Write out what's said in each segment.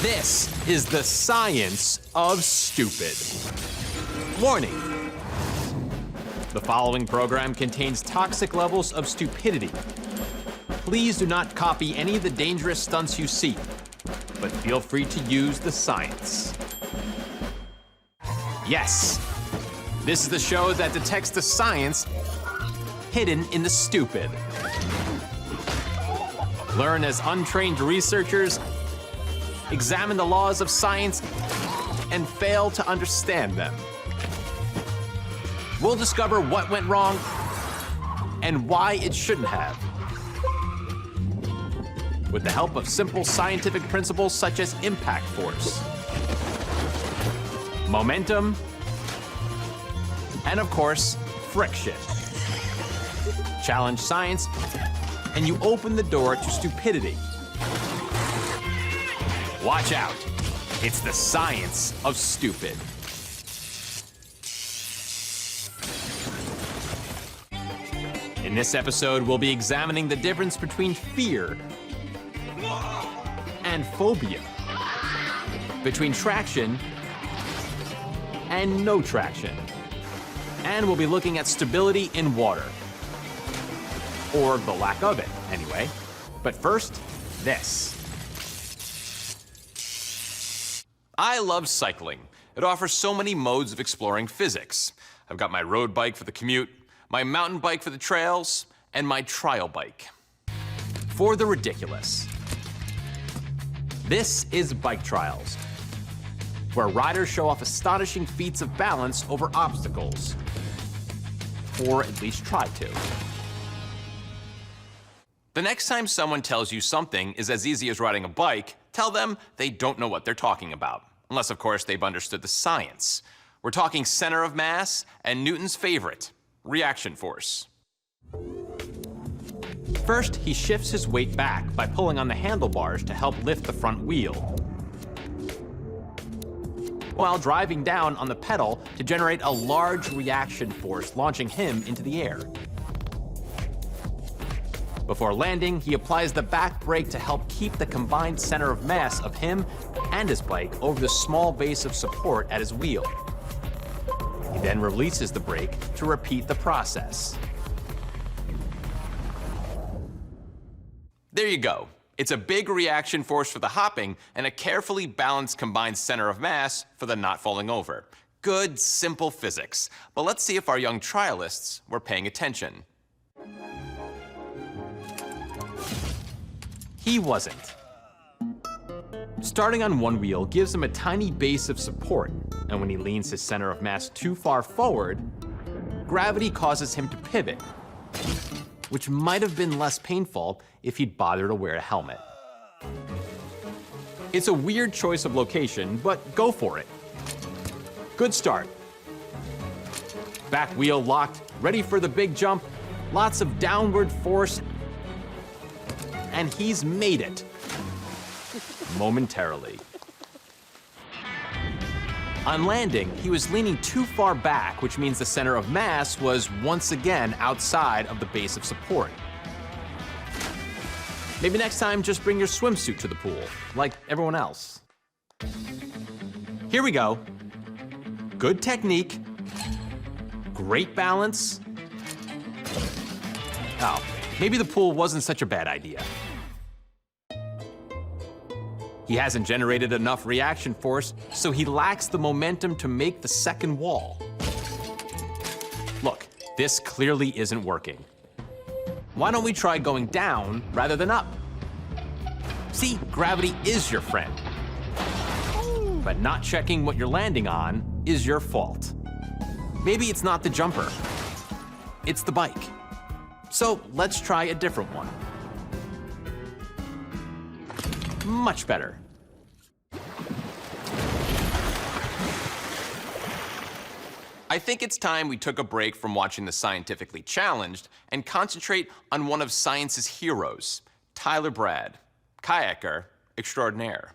This is the science of stupid. Warning. The following program contains toxic levels of stupidity. Please do not copy any of the dangerous stunts you see, but feel free to use the science. Yes, this is the show that detects the science hidden in the stupid. Learn as untrained researchers, examine the laws of science, and fail to understand them. We'll discover what went wrong and why it shouldn't have, with the help of simple scientific principles such as impact force, momentum, and of course, friction. Challenge science, and you open the door to stupidity. Watch out, it's the science of stupid. In this episode, we'll be examining the difference between fear and phobia, between traction and no traction. And we'll be looking at stability in water. Or the lack of it, anyway. But first, this. I love cycling. It offers so many modes of exploring physics. I've got my road bike for the commute, my mountain bike for the trails, and my trial bike for the ridiculous. This is Bike Trials, where riders show off astonishing feats of balance over obstacles, or at least try to. The next time someone tells you something is as easy as riding a bike, tell them they don't know what they're talking about. Unless, of course, they've understood the science. We're talking center of mass and Newton's favorite, reaction force. First, he shifts his weight back by pulling on the handlebars to help lift the front wheel, while driving down on the pedal to generate a large reaction force, launching him into the air. Before landing, he applies the back brake to help keep the combined center of mass of him and his bike over the small base of support at his wheel. He then releases the brake to repeat the process. There you go. It's a big reaction force for the hopping and a carefully balanced combined center of mass for the not falling over. Good, simple physics. But let's see if our young trialists were paying attention. He wasn't. Starting on one wheel gives him a tiny base of support, and when he leans his center of mass too far forward, gravity causes him to pivot, which might have been less painful if he'd bothered to wear a helmet. It's a weird choice of location, but go for it. Good start. Back wheel locked, ready for the big jump, lots of downward force, and he's made it. Momentarily. On landing, he was leaning too far back, which means the center of mass was once again outside of the base of support. Maybe next time, just bring your swimsuit to the pool, like everyone else. Here we go. Good technique. Great balance. Oh, maybe the pool wasn't such a bad idea. He hasn't generated enough reaction force, so he lacks the momentum to make the second wall. Look, this clearly isn't working. Why don't we try going down rather than up? See, gravity is your friend. But not checking what you're landing on is your fault. Maybe it's not the jumper, it's the bike. So let's try a different one. Much better. I think it's time we took a break from watching the scientifically challenged and concentrate on one of science's heroes, Tyler Brad, kayaker extraordinaire.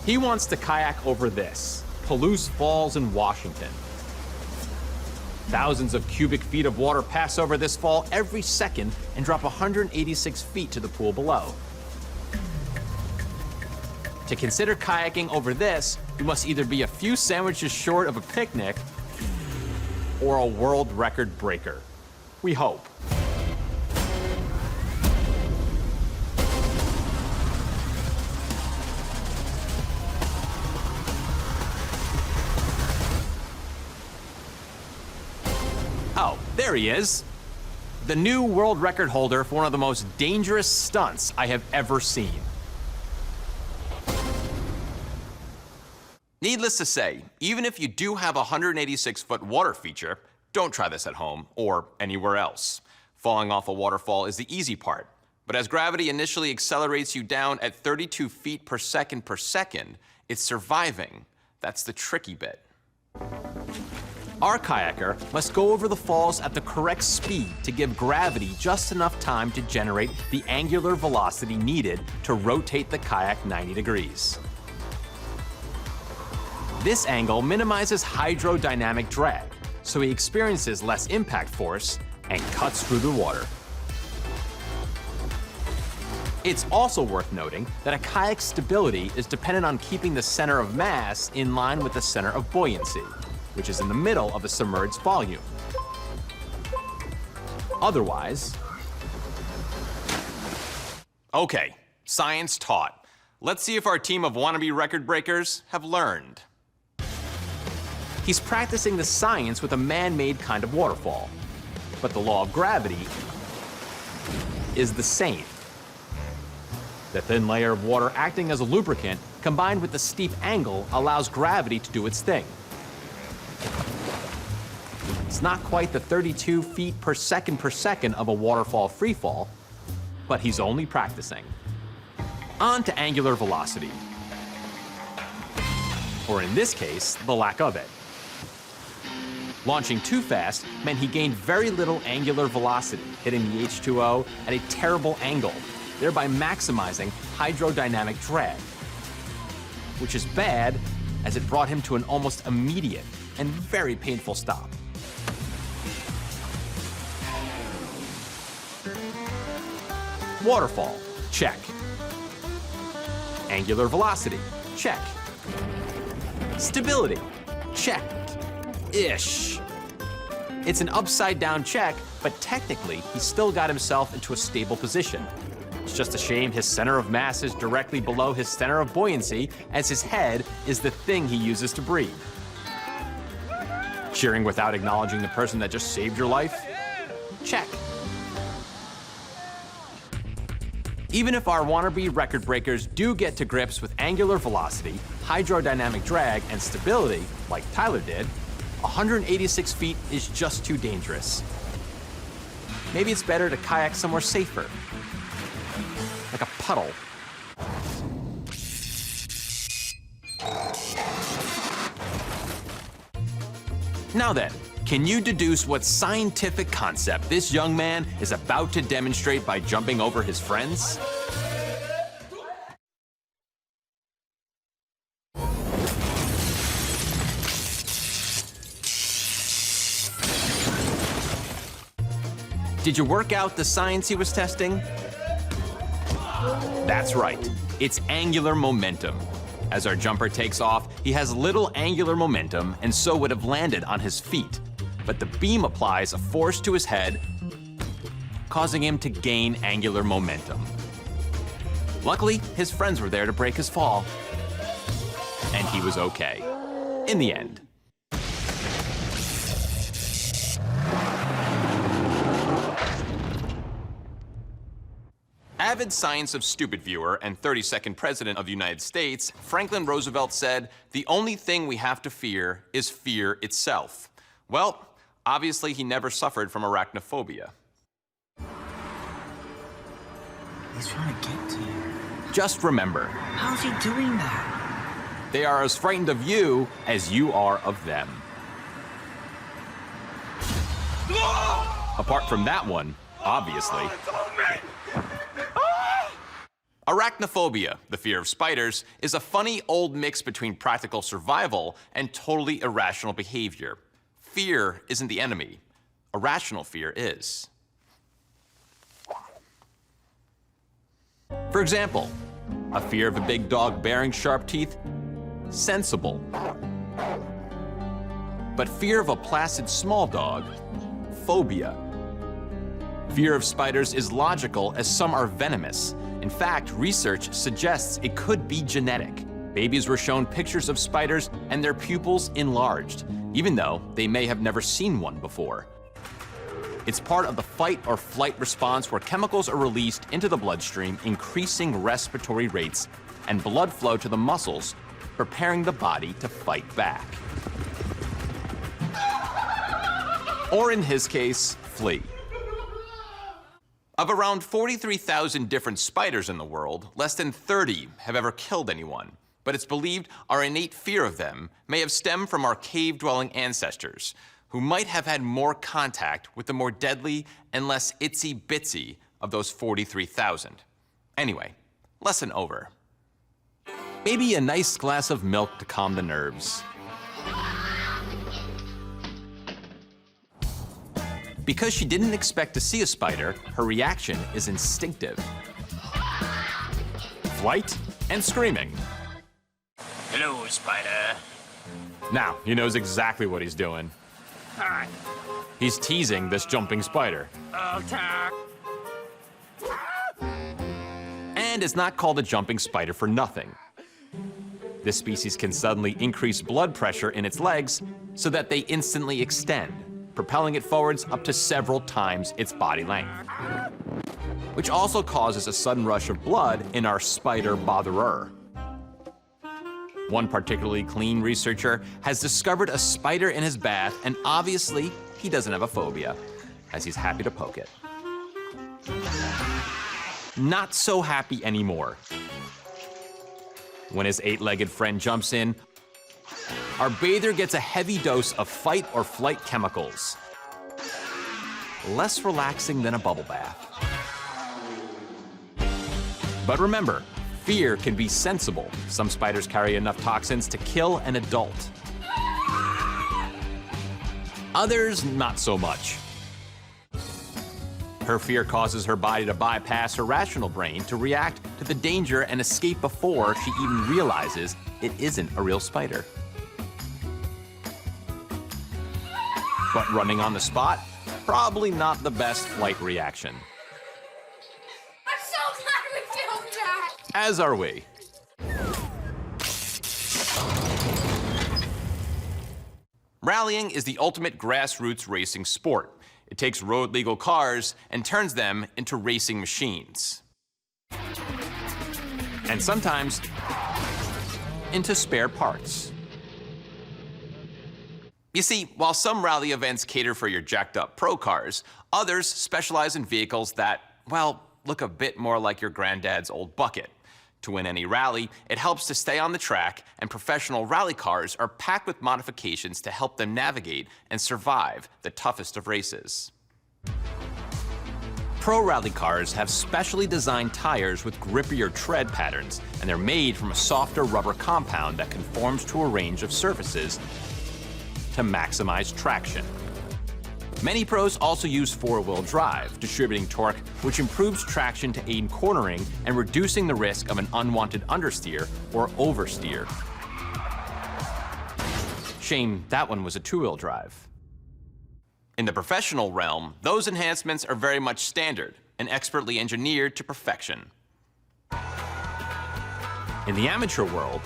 He wants to kayak over this, Palouse Falls in Washington. Thousands of cubic feet of water pass over this fall every second and drop 186 feet to the pool below. To consider kayaking over this, you must either be a few sandwiches short of a picnic or a world record breaker. We hope. Oh, there he is. The new world record holder for one of the most dangerous stunts I have ever seen. Needless to say, even if you do have a 186-foot water feature, don't try this at home or anywhere else. Falling off a waterfall is the easy part, but as gravity initially accelerates you down at 32 feet per second, it's surviving. That's the tricky bit. Our kayaker must go over the falls at the correct speed to give gravity just enough time to generate the angular velocity needed to rotate the kayak 90 degrees. This angle minimizes hydrodynamic drag, so he experiences less impact force and cuts through the water. It's also worth noting that a kayak's stability is dependent on keeping the center of mass in line with the center of buoyancy, which is in the middle of a submerged volume. Otherwise... Okay, science taught. Let's see if our team of wannabe record breakers have learned. He's practicing the science with a man-made kind of waterfall, but the law of gravity is the same. The thin layer of water acting as a lubricant, combined with the steep angle, allows gravity to do its thing. It's not quite the 32 feet per second of a waterfall freefall, but he's only practicing. On to angular velocity. Or in this case, the lack of it. Launching too fast meant he gained very little angular velocity, hitting the H2O at a terrible angle, thereby maximizing hydrodynamic drag, which is bad as it brought him to an almost immediate and very painful stop. Waterfall, check. Angular velocity, check. Stability, check-ish. It's an upside-down check, but technically, he still got himself into a stable position. It's just a shame his center of mass is directly below his center of buoyancy, as his head is the thing he uses to breathe. Cheering without acknowledging the person that just saved your life? Check. Even if our wannabe record breakers do get to grips with angular velocity, hydrodynamic drag, and stability, like Tyler did, 186 feet is just too dangerous. Maybe it's better to kayak somewhere safer, like a puddle. Now then, can you deduce what scientific concept this young man is about to demonstrate by jumping over his friends? Did you work out the science he was testing? That's right, it's angular momentum. As our jumper takes off, he has little angular momentum and so would have landed on his feet. But the beam applies a force to his head, causing him to gain angular momentum. Luckily, his friends were there to break his fall, and he was okay, in the end. Avid Science of Stupid viewer and 32nd President of the United States, Franklin Roosevelt said, "The only thing we have to fear is fear itself." Well, obviously he never suffered from arachnophobia. He's trying to get to you. Just remember, How's he doing that? they are as frightened of you as you are of them. Apart from that one, obviously. Arachnophobia, the fear of spiders, is a funny old mix between practical survival and totally irrational behavior. Fear isn't the enemy. Irrational fear is. For example, A fear of a big dog bearing sharp teeth? Sensible. But fear of a placid small dog? Phobia. Fear of spiders is logical, as some are venomous. In fact, research suggests it could be genetic. Babies were shown pictures of spiders and their pupils enlarged, even though they may have never seen one before. It's part of the fight or flight response, where chemicals are released into the bloodstream, increasing respiratory rates and blood flow to the muscles, preparing the body to fight back. Or in his case, flee. Of around 43,000 different spiders in the world, less than 30 have ever killed anyone. But it's believed our innate fear of them may have stemmed from our cave-dwelling ancestors, who might have had more contact with the more deadly and less itsy-bitsy of those 43,000. Anyway, lesson over. Maybe a nice glass of milk to calm the nerves. Because she didn't expect to see a spider, her reaction is instinctive. Flight and screaming. Hello, spider. Now, he knows exactly what he's doing. Hi. He's teasing this jumping spider. I'll talk. And it's not called a jumping spider for nothing. This species can suddenly increase blood pressure in its legs so that they instantly extend, propelling it forwards up to several times its body length, which also causes a sudden rush of blood in our spider botherer. One particularly clean researcher has discovered a spider in his bath, and obviously he doesn't have a phobia, as he's happy to poke it. Not so happy anymore. When his 8-legged friend jumps in, our bather gets a heavy dose of fight or flight chemicals. Less relaxing than a bubble bath. But remember, fear can be sensible. Some spiders carry enough toxins to kill an adult. Others, not so much. Her fear causes her body to bypass her rational brain to react to the danger and escape before she even realizes it isn't a real spider. But running on the spot, probably not the best flight reaction. I'm so glad we filmed that! As are we. Rallying is the ultimate grassroots racing sport. It takes road-legal cars and turns them into racing machines. And sometimes into spare parts. You see, while some rally events cater for your jacked-up pro cars, others specialize in vehicles that, well, look a bit more like your granddad's old bucket. To win any rally, it helps to stay on the track, and professional rally cars are packed with modifications to help them navigate and survive the toughest of races. Pro rally cars have specially designed tires with grippier tread patterns, and they're made from a softer rubber compound that conforms to a range of surfaces to maximize traction. Many pros also use four-wheel drive, distributing torque, which improves traction to aid in cornering and reducing the risk of an unwanted understeer or oversteer. Shame that one was a two-wheel drive. In the professional realm, those enhancements are very much standard and expertly engineered to perfection. In the amateur world,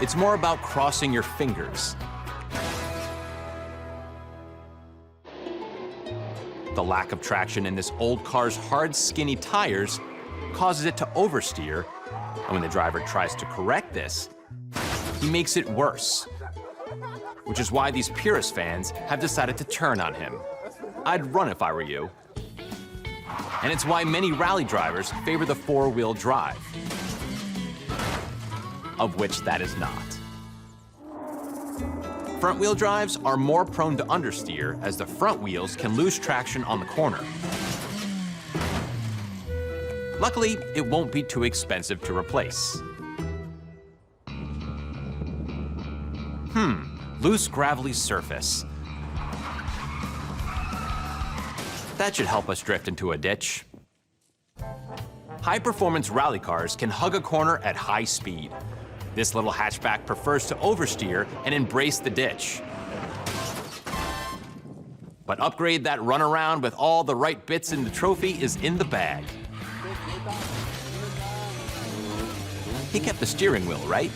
it's more about crossing your fingers. The lack of traction in this old car's hard, skinny tires causes it to oversteer, and when the driver tries to correct this, he makes it worse. Which is why these purist fans have decided to turn on him. I'd run if I were you. And it's why many rally drivers favor the four-wheel drive, of which that is not. Front-wheel drives are more prone to understeer, as the front wheels can lose traction on the corner. Luckily, it won't be too expensive to replace. Loose gravelly surface. That should help us drift into a ditch. high-performance rally cars can hug a corner at high speed. This little hatchback prefers to oversteer and embrace the ditch. But upgrade that runaround with all the right bits in the trophy is in the bag. He kept the steering wheel, right?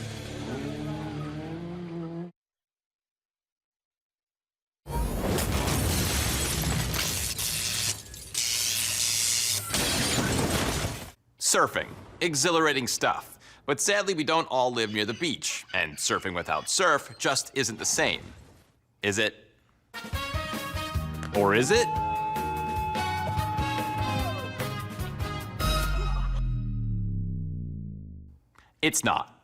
Surfing. Exhilarating stuff. But sadly, we don't all live near the beach, and surfing without surf just isn't the same. Is it? Or is it? It's not.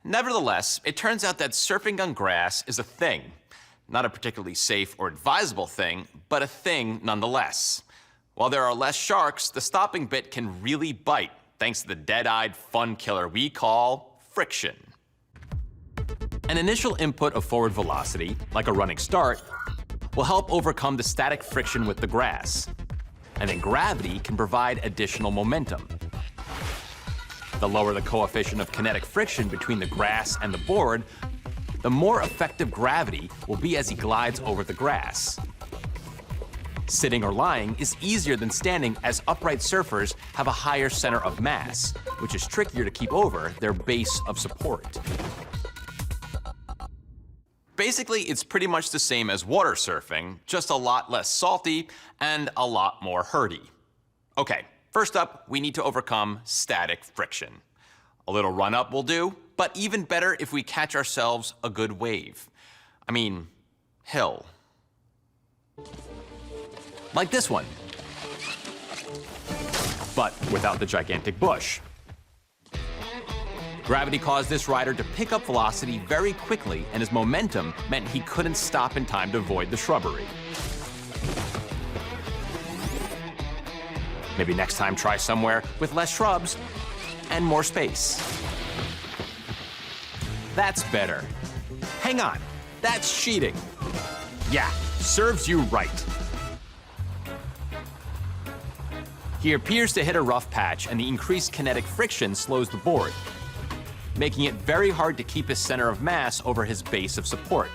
Nevertheless, it turns out that surfing on grass is a thing. Not a particularly safe or advisable thing, but a thing nonetheless. While there are less sharks, the stopping bit can really bite, thanks to the dead-eyed fun killer we call friction. An initial input of forward velocity, like a running start, will help overcome the static friction with the grass. And then gravity can provide additional momentum. The lower the coefficient of kinetic friction between the grass and the board, the more effective gravity will be as he glides over the grass. Sitting or lying is easier than standing, as upright surfers have a higher center of mass, which is trickier to keep over their base of support. Basically, it's pretty much the same as water surfing, just a lot less salty and a lot more hurdy. Okay, first up, we need to overcome static friction. A little run-up will do, but even better if we catch ourselves a good wave. I mean, hill. Like this one, but without the gigantic bush. Gravity caused this rider to pick up velocity very quickly, and his momentum meant he couldn't stop in time to avoid the shrubbery. Maybe next time try somewhere with less shrubs and more space. That's better. Hang on, that's cheating. Yeah, serves you right. He appears to hit a rough patch, and the increased kinetic friction slows the board, making it very hard to keep his center of mass over his base of support.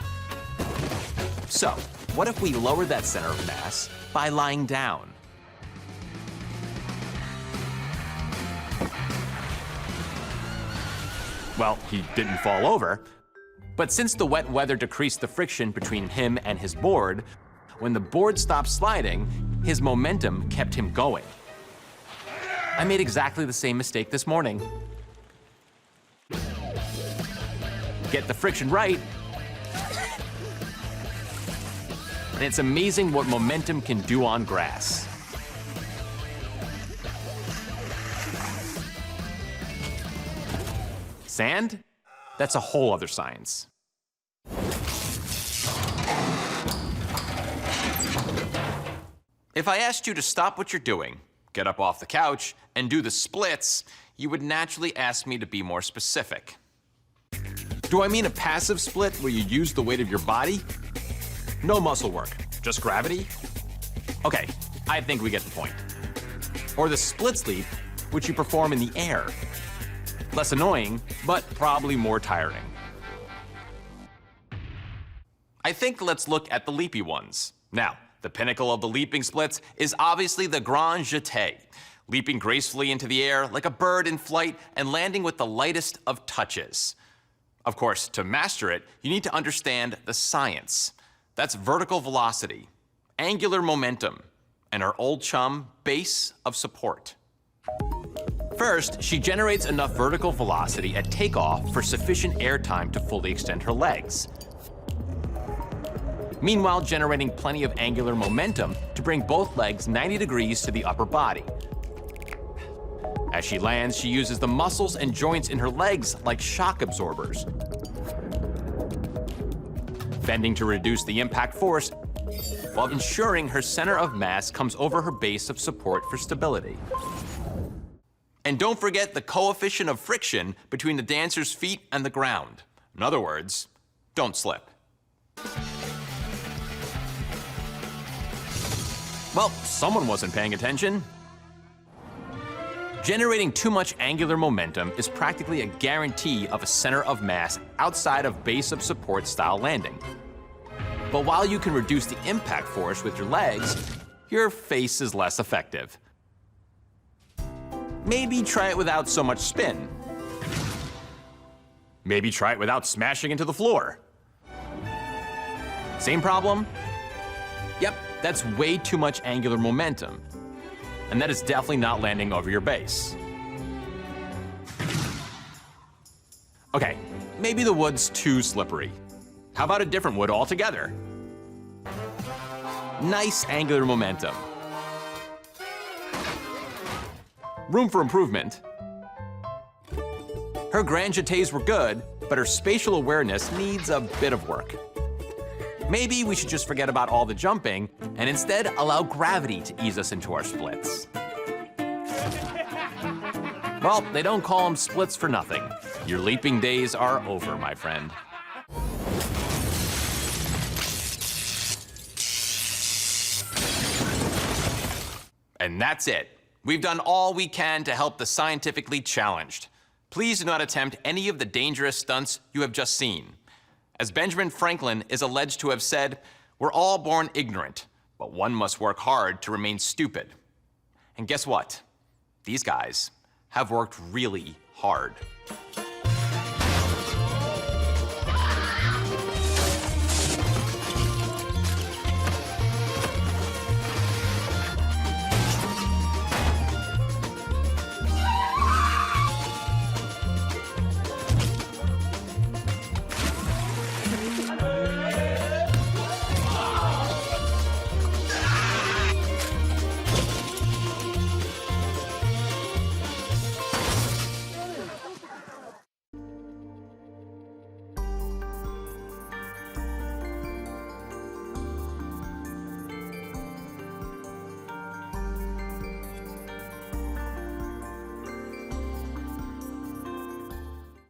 So, what if we lower that center of mass by lying down? Well, he didn't fall over, but since the wet weather decreased the friction between him and his board, when the board stopped sliding, his momentum kept him going. I made exactly the same mistake this morning. Get the friction right, and it's amazing what momentum can do on grass. Sand? That's a whole other science. If I asked you to stop what you're doing, get up off the couch, and do the splits, you would naturally ask me to be more specific. Do I mean a passive split where you use the weight of your body? No muscle work, just gravity? Okay, I think we get the point. Or the splits leap, which you perform in the air. Less annoying, but probably more tiring. I think let's look at the leapy ones. Now, the pinnacle of the leaping splits is obviously the grand jeté, leaping gracefully into the air like a bird in flight and landing with the lightest of touches. Of course, to master it, you need to understand the science. That's vertical velocity, angular momentum, and our old chum, base of support. First, she generates enough vertical velocity at takeoff for sufficient air time to fully extend her legs. Meanwhile, generating plenty of angular momentum to bring both legs 90 degrees to the upper body. As she lands, she uses the muscles and joints in her legs like shock absorbers, bending to reduce the impact force while ensuring her center of mass comes over her base of support for stability. And don't forget the coefficient of friction between the dancer's feet and the ground. In other words, don't slip. Well, someone wasn't paying attention. Generating too much angular momentum is practically a guarantee of a center of mass outside of base of support style landing. But while you can reduce the impact force with your legs, your face is less effective. Maybe try it without so much spin. Maybe try it without smashing into the floor. Same problem? Yep, that's way too much angular momentum. And that is definitely not landing over your base. Okay, maybe the wood's too slippery. How about a different wood altogether? Nice angular momentum. Room for improvement. Her grand jetés were good, but her spatial awareness needs a bit of work. Maybe we should just forget about all the jumping and instead allow gravity to ease us into our splits. Well, they don't call them splits for nothing. Your leaping days are over, my friend. And that's it. We've done all we can to help the scientifically challenged. Please do not attempt any of the dangerous stunts you have just seen. As Benjamin Franklin is alleged to have said, we're all born ignorant, but one must work hard to remain stupid. And guess what? These guys have worked really hard.